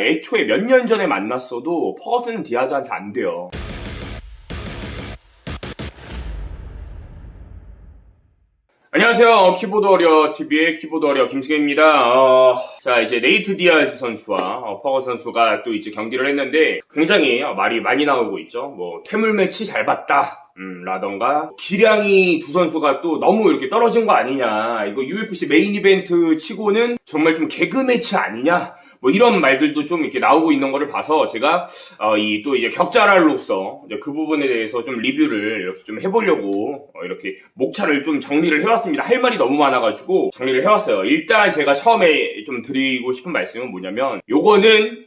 애초에 몇 년 전에 만났어도 퍼거슨 디아즈한테 안 돼요. 안녕하세요. 키보드 어려 TV의 키보드 어려 김승현입니다. 자, 이제 네이트 디아즈 선수와 퍼거슨 선수가 또 이제 경기를 했는데 굉장히 말이 많이 나오고 있죠. 뭐 태물 매치 잘 봤다. 라던가 기량이 두 선수가 또 너무 이렇게 떨어진 거 아니냐, 이거 UFC 메인 이벤트 치고는 정말 좀 개그 매치 아니냐, 뭐 이런 말들도 좀 이렇게 나오고 있는 거를 봐서 제가 또 이제 격자랄로서 그 부분에 대해서 좀 리뷰를 이렇게 좀 해보려고 이렇게 목차를 좀 정리를 해왔습니다. 할 말이 너무 많아가지고 정리를 해왔어요. 일단 제가 처음에 좀 드리고 싶은 말씀은 뭐냐면, 요거는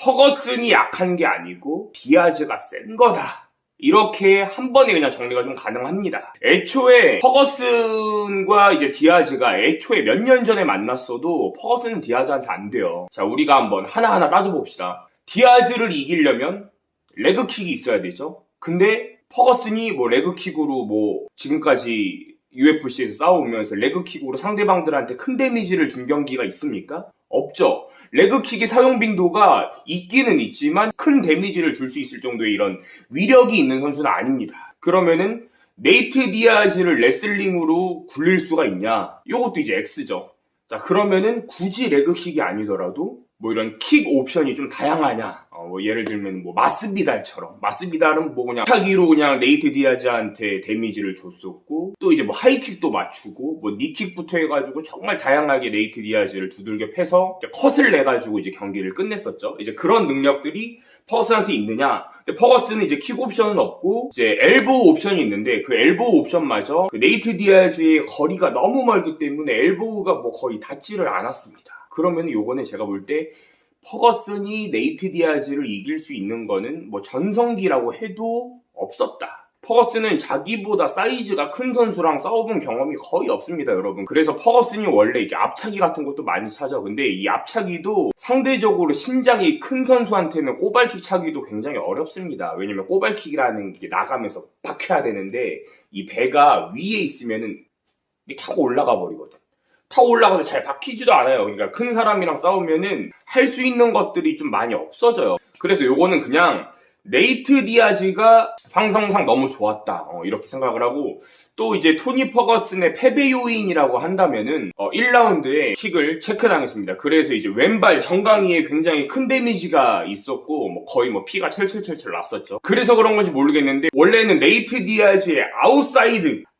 퍼거슨이 약한 게 아니고 디아즈가 센 거다, 이렇게 한 번에 그냥 정리가 좀 가능합니다. 애초에 퍼거슨과 이제 디아즈가 애초에 몇 년 전에 만났어도 퍼거슨은 디아즈한테 안 돼요. 자, 우리가 한번 하나하나 따져봅시다. 디아즈를 이기려면 레그킥이 있어야 되죠. 근데 퍼거슨이 뭐 레그킥으로 뭐 지금까지 UFC에서 싸우면서 레그킥으로 상대방들한테 큰 데미지를 준 경기가 있습니까? 없죠. 레그킥의 사용 빈도가 있기는 있지만 큰 데미지를 줄 수 있을 정도의 이런 위력이 있는 선수는 아닙니다. 그러면은 네이트 디아즈를 레슬링으로 굴릴 수가 있냐? 이것도 이제 X죠. 자, 그러면은 굳이 레그킥이 아니더라도 뭐 이런 킥 옵션이 좀 다양하냐? 뭐 예를 들면 뭐 마스비달처럼, 마스비달은 뭐 그냥 차기로 그냥 네이트 디아즈한테 데미지를 줬었고, 또 이제 뭐 하이킥도 맞추고 뭐 니킥부터 해가지고 정말 다양하게 네이트 디아즈를 두들겨 패서 이제 컷을 내가지고 이제 경기를 끝냈었죠. 이제 그런 능력들이 퍼거슨한테 있느냐? 근데 퍼거슨은 이제 킥 옵션은 없고 이제 엘보우 옵션이 있는데, 그 엘보우 옵션마저 그 네이트 디아즈의 거리가 너무 멀기 때문에 엘보우가 뭐 거의 닿지를 않았습니다. 그러면 요거는 제가 볼 때 퍼거슨이 네이트 디아즈를 이길 수 있는 거는 뭐 전성기라고 해도 없었다. 퍼거슨은 자기보다 사이즈가 큰 선수랑 싸워본 경험이 거의 없습니다, 여러분. 그래서 퍼거슨이 원래 이게 앞차기 같은 것도 많이 차죠. 근데 이 앞차기도 상대적으로 신장이 큰 선수한테는 꼬발킥 차기도 굉장히 어렵습니다. 왜냐면 꼬발킥이라는 게 나가면서 박혀야 되는데 이 배가 위에 있으면은 이게 타고 올라가 버리거든. 타고 올라가서 잘 박히지도 않아요. 그러니까 큰 사람이랑 싸우면은 할 수 있는 것들이 좀 많이 없어져요. 그래서 요거는 그냥 네이트 디아즈가 상성상 너무 좋았다, 이렇게 생각을 하고, 또 이제 토니 퍼거슨의 패배 요인이라고 한다면은 1라운드에 킥을 체크당했습니다. 그래서 이제 왼발 정강이에 굉장히 큰 데미지가 있었고 뭐 거의 뭐 피가 철철철철 났었죠. 그래서 그런 건지 모르겠는데, 원래는 네이트 디아즈의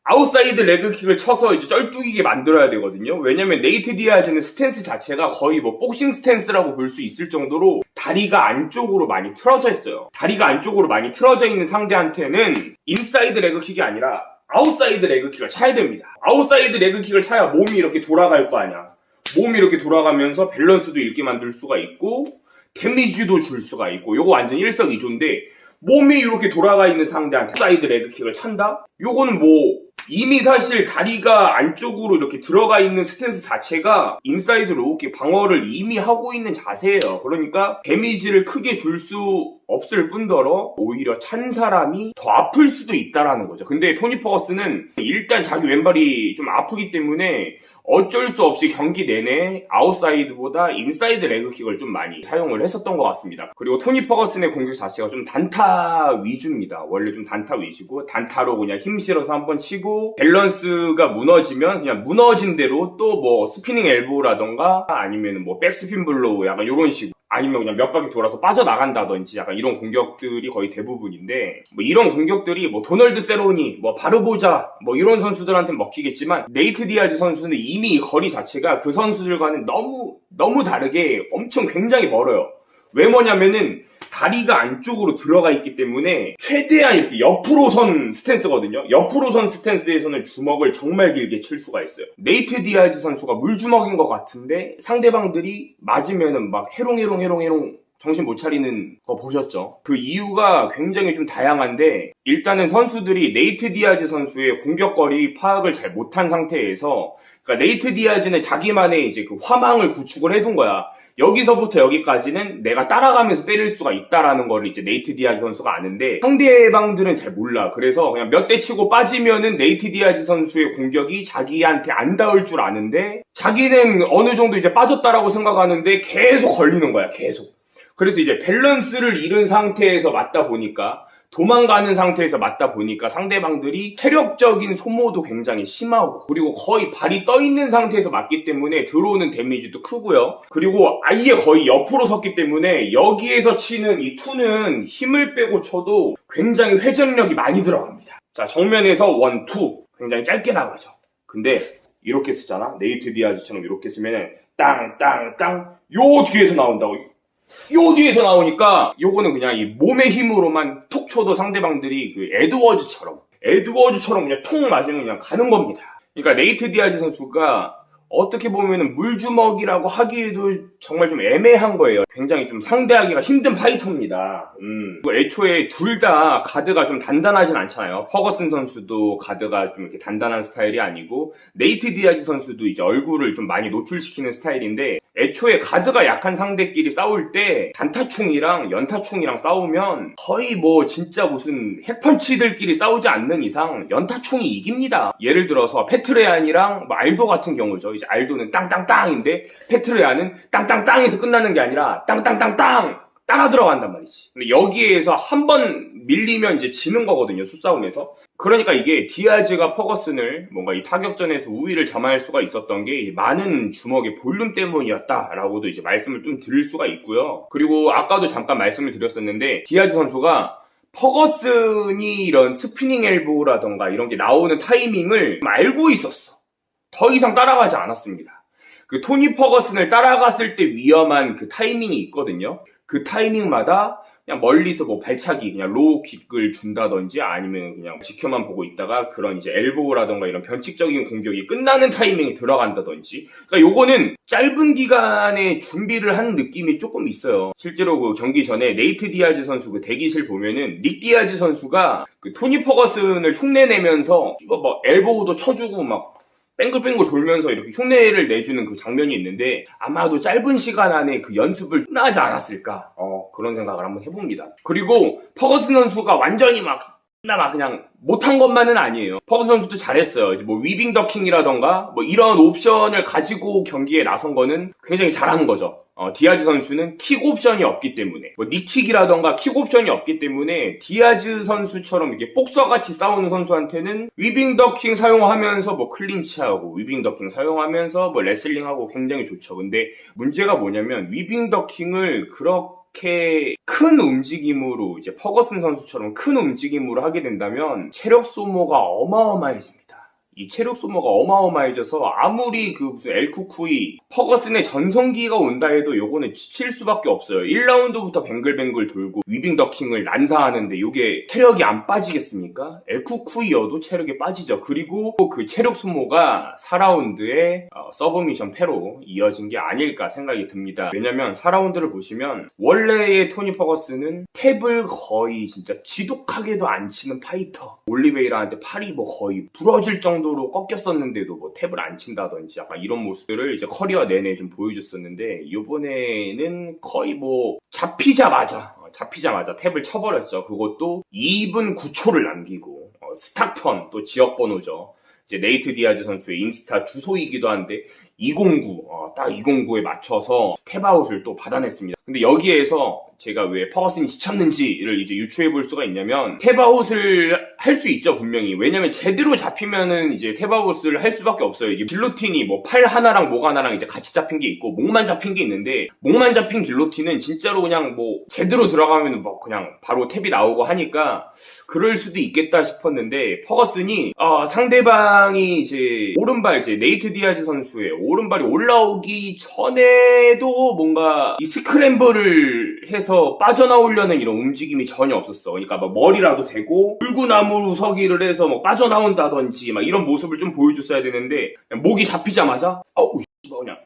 아웃사이드 레그킥을 쳐서 이제 쩔뚝이게 만들어야 되거든요. 왜냐면 네이트 디아즈는 스탠스 자체가 거의 뭐 복싱 스탠스라고 볼 수 있을 정도로 다리가 안쪽으로 많이 틀어져 있어요. 다리가 안쪽으로 많이 틀어져 있는 상대한테는 인사이드 레그킥이 아니라 아웃사이드 레그킥을 차야 됩니다. 아웃사이드 레그킥을 차야 몸이 이렇게 돌아갈 거 아니야. 몸이 이렇게 돌아가면서 밸런스도 잃게 만들 수가 있고 데미지도 줄 수가 있고, 요거 완전 일석이조인데, 몸이 이렇게 돌아가 있는 상대한테 사이드 레그킥을 찬다? 요거는 뭐 이미 사실 다리가 안쪽으로 이렇게 들어가 있는 스탠스 자체가 인사이드 로우킥 방어를 이미 하고 있는 자세예요. 그러니까 데미지를 크게 줄 수 없을 뿐더러 오히려 찬 사람이 더 아플 수도 있다라는 거죠. 근데 토니 퍼거슨은 일단 자기 왼발이 좀 아프기 때문에 어쩔 수 없이 경기 내내 아웃사이드보다 인사이드 레그킥을 좀 많이 사용을 했었던 것 같습니다. 그리고 토니 퍼거슨의 공격 자체가 좀 단타 위주입니다. 원래 좀 단타 위주고, 단타로 그냥 힘 실어서 한번 치고 밸런스가 무너지면 그냥 무너진 대로 또 뭐 스피닝 엘보라던가 아니면 뭐 백스핀 블로우 약간 이런 식으로, 아니면 그냥 몇 바퀴 돌아서 빠져나간다든지 약간 이런 공격들이 거의 대부분인데, 뭐 이런 공격들이 뭐 도널드 세로니, 뭐 바르보자, 뭐 이런 선수들한테는 먹히겠지만, 네이트 디아즈 선수는 이미 거리 자체가 그 선수들과는 너무 다르게 엄청 굉장히 멀어요. 왜 뭐냐면은 다리가 안쪽으로 들어가 있기 때문에 최대한 이렇게 옆으로 선 스탠스거든요. 옆으로 선 스탠스에서는 주먹을 정말 길게 칠 수가 있어요. 네이트 디아즈 선수가 물주먹인 것 같은데 상대방들이 맞으면은 막 해롱해롱 정신 못 차리는 거 보셨죠? 그 이유가 굉장히 좀 다양한데, 일단은 선수들이 네이트 디아즈 선수의 공격거리 파악을 잘 못한 상태에서, 그러니까 네이트 디아즈는 자기만의 이제 그 화망을 구축을 해둔 거야. 여기서부터 여기까지는 내가 따라가면서 때릴 수가 있다라는 거를 이제 네이트 디아즈 선수가 아는데 상대방들은 잘 몰라. 그래서 그냥 몇 대 치고 빠지면은 네이트 디아즈 선수의 공격이 자기한테 안 닿을 줄 아는데 자기는 어느 정도 이제 빠졌다라고 생각하는데 계속 걸리는 거야. 계속. 그래서 이제 밸런스를 잃은 상태에서 맞다 보니까 도망가는 상태에서 맞다 보니까 상대방들이 체력적인 소모도 굉장히 심하고 그리고 거의 발이 떠있는 상태에서 맞기 때문에 들어오는 데미지도 크고요. 그리고 아예 거의 옆으로 섰기 때문에 여기에서 치는 이 투는 힘을 빼고 쳐도 굉장히 회전력이 많이 들어갑니다. 자, 정면에서 원, 투 굉장히 짧게 나가죠. 근데 이렇게 쓰잖아. 네이트 디아즈처럼 이렇게 쓰면은 땅, 땅, 땅 요 뒤에서 나온다고. 요 뒤에서 나오니까 요거는 그냥 이 몸의 힘으로만 톡 쳐도 상대방들이 그 에드워즈처럼 그냥 통 맞으면 그냥 가는 겁니다. 그러니까 네이트 디아즈 선수가 어떻게 보면은 물주먹이라고 하기에도 정말 좀 애매한 거예요. 굉장히 좀 상대하기가 힘든 파이터입니다. 애초에 둘 다 가드가 좀 단단하진 않잖아요. 퍼거슨 선수도 가드가 좀 이렇게 단단한 스타일이 아니고 네이트 디아즈 선수도 이제 얼굴을 좀 많이 노출시키는 스타일인데 애초에 가드가 약한 상대끼리 싸울 때 단타충이랑 연타충이랑 싸우면 거의 뭐 진짜 무슨 핵펀치들끼리 싸우지 않는 이상 연타충이 이깁니다. 예를 들어서 페트레안이랑 뭐 알도 같은 경우죠. 이제 알도는 땅땅땅인데 페트레안은 땅땅땅에서 끝나는 게 아니라 땅땅땅땅 따라 들어간단 말이지. 근데 여기에서 한 번 밀리면 이제 지는 거거든요. 수싸움에서. 그러니까 이게 디아즈가 퍼거슨을 뭔가 이 타격전에서 우위를 점할 수가 있었던 게 많은 주먹의 볼륨 때문이었다라고도 이제 말씀을 좀 드릴 수가 있고요. 그리고 아까도 잠깐 말씀을 드렸었는데 디아즈 선수가 퍼거슨이 이런 스피닝 엘보라던가 이런 게 나오는 타이밍을 알고 있었어. 더 이상 따라가지 않았습니다. 그 토니 퍼거슨을 따라갔을 때 위험한 그 타이밍이 있거든요. 그 타이밍마다 그냥 멀리서 뭐 발차기, 그냥 로우 킥을 준다든지 아니면 그냥 지켜만 보고 있다가 그런 이제 엘보라던가 이런 변칙적인 공격이 끝나는 타이밍에 들어간다든지. 그러니까 요거는 짧은 기간에 준비를 한 느낌이 조금 있어요. 실제로 그 경기 전에 네이트 디아즈 선수 그 대기실 보면은 닉 디아즈 선수가 그 토니 퍼거슨을 흉내내면서 이거 뭐 엘보도 쳐주고 막 뱅글뱅글 돌면서 이렇게 흉내를 내주는 그 장면이 있는데 아마도 짧은 시간 안에 그 연습을 끝나지 않았을까 그런 생각을 한번 해봅니다. 그리고 퍼거슨 선수가 완전히 막 그냥 못한 것만은 아니에요. 퍼거슨 선수도 잘했어요. 이제 뭐 위빙 더킹이라던가 뭐 이런 옵션을 가지고 경기에 나선 거는 굉장히 잘한 거죠. 디아즈 선수는 킥 옵션이 없기 때문에 뭐 니킥이라던가 킥 옵션이 없기 때문에 디아즈 선수처럼 이렇게 복서같이 싸우는 선수한테는 위빙 더킹 사용하면서 뭐 클린치하고 위빙 더킹 사용하면서 뭐 레슬링하고 굉장히 좋죠. 근데 문제가 뭐냐면 위빙 더킹을 그렇게 큰 움직임으로 이제 퍼거슨 선수처럼 큰 움직임으로 하게 된다면 체력 소모가 어마어마해집니다. 이 체력 소모가 어마어마해져서 아무리 그 무슨 엘쿠쿠이 퍼거슨의 전성기가 온다 해도 요거는 지칠 수밖에 없어요. 1라운드부터 뱅글뱅글 돌고 위빙 더킹을 난사하는데 요게 체력이 안 빠지겠습니까? 엘쿠쿠이여도 체력이 빠지죠. 그리고 그 체력 소모가 4라운드에 서브미션 패로 이어진 게 아닐까 생각이 듭니다. 왜냐면 4라운드를 보시면 원래의 토니 퍼거슨은 탭을 거의 진짜 지독하게도 안 치는 파이터. 올리베이라한테 팔이 뭐 거의 부러질 정도로 꺾였었는데도 뭐 탭을 안 친다든지 약간 이런 모습들을 이제 커리어 내내 좀 보여줬었는데 이번에는 거의 뭐 잡히자마자 탭을 쳐버렸죠. 그것도 2분 9초를 남기고 스타턴 또 지역번호죠. 이제 네이트 디아즈 선수의 인스타 주소이기도 한데 209, 딱 209에 맞춰서 탭아웃을 또 받아냈습니다. 근데 여기에서 제가 왜 퍼거슨이 지쳤는지를 이제 유추해 볼 수가 있냐면 탭아웃을 할 수 있죠, 분명히. 왜냐면 제대로 잡히면은 이제 탭아웃을 할 수밖에 없어요. 이게 길로틴이 뭐 팔 하나랑 목 하나랑 이제 같이 잡힌 게 있고 목만 잡힌 게 있는데 목만 잡힌 길로틴은 진짜로 그냥 뭐 제대로 들어가면 뭐 그냥 바로 탭이 나오고 하니까 그럴 수도 있겠다 싶었는데 퍼거슨이 상대방이 이제 오른발 이제 네이트 디아즈 선수의 오른발이 올라오기 전에도 뭔가 이 스크램블을 해서 빠져나오려는 이런 움직임이 전혀 없었어. 그러니까 막 머리라도 대고 물구나무로 서기를 해서 막 빠져나온다든지 막 이런 모습을 좀 보여줬어야 되는데 그냥 목이 잡히자마자 그냥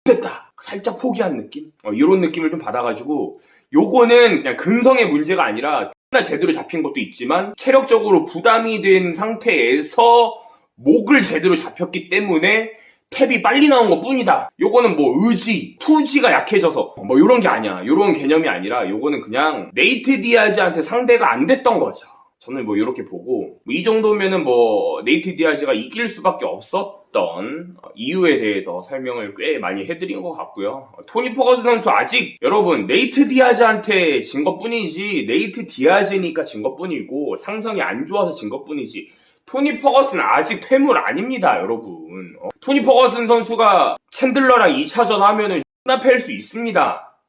됐다 살짝 포기한 느낌? 이런 느낌을 좀 받아가지고 요거는 그냥 근성의 문제가 아니라 제대로 잡힌 것도 있지만 체력적으로 부담이 된 상태에서 목을 제대로 잡혔기 때문에 탭이 빨리 나온 것 뿐이다. 요거는 뭐 의지, 투지가 약해져서 뭐 요런 게 아니야. 요런 개념이 아니라 요거는 그냥 네이트 디아즈한테 상대가 안 됐던 거죠. 저는 뭐 이렇게 보고 이 정도면은 뭐 네이트 디아즈가 이길 수밖에 없었던 이유에 대해서 설명을 꽤 많이 해드린 것 같고요. 토니 퍼거슨 선수 아직 여러분 네이트 디아즈한테 진 것뿐이지 네이트 디아즈니까 진 것뿐이고 상성이 안 좋아서 진 것뿐이지 토니 퍼거슨 아직 퇴물 아닙니다, 여러분. 토니 퍼거슨 선수가 챈들러랑 2차전 하면은 X나 팰 수 있습니다.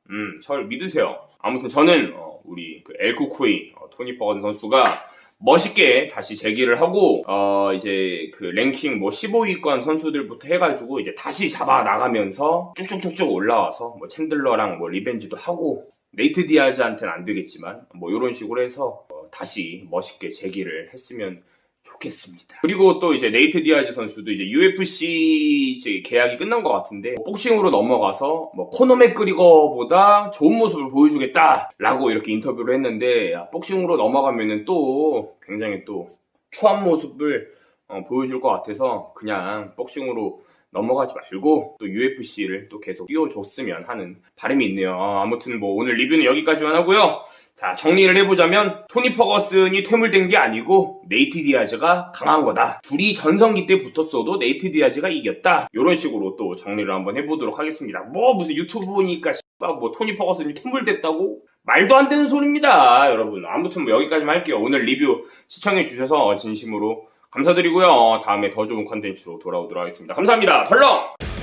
저를 믿으세요. 아무튼 저는 우리 그 엘쿠쿠이 토니 퍼거슨 선수가 멋있게 다시 재기를 하고 이제 그 랭킹 뭐 15위권 선수들부터 해가지고 이제 다시 잡아 나가면서 쭉쭉쭉쭉 올라와서 뭐 챈들러랑 뭐 리벤지도 하고 네이트 디아즈한테는 안 되겠지만 뭐 이런 식으로 해서 다시 멋있게 재기를 했으면 좋겠습니다. 그리고 또 이제 네이트 디아즈 선수도 이제 UFC 이제 계약이 끝난 것 같은데 복싱으로 넘어가서 뭐 코너 맥그리거보다 좋은 모습을 보여주겠다라고 이렇게 인터뷰를 했는데 복싱으로 넘어가면은 또 굉장히 또 추한 모습을 보여줄 것 같아서 그냥 복싱으로 넘어가지 말고 또 UFC를 또 계속 띄워줬으면 하는 바람이 있네요. 아무튼 뭐 오늘 리뷰는 여기까지만 하고요. 자, 정리를 해보자면 토니 퍼거슨이 퇴물된 게 아니고 네이트 디아즈가 강한 거다. 둘이 전성기 때 붙었어도 네이트 디아즈가 이겼다. 이런 식으로 또 정리를 한번 해보도록 하겠습니다. 뭐 무슨 유튜브 보니까 뭐 토니 퍼거슨이 퇴물됐다고? 말도 안 되는 소리입니다, 여러분. 아무튼 뭐 여기까지만 할게요. 오늘 리뷰 시청해주셔서 진심으로 감사드리고요. 다음에 더 좋은 컨텐츠로 돌아오도록 하겠습니다. 감사합니다. 덜렁!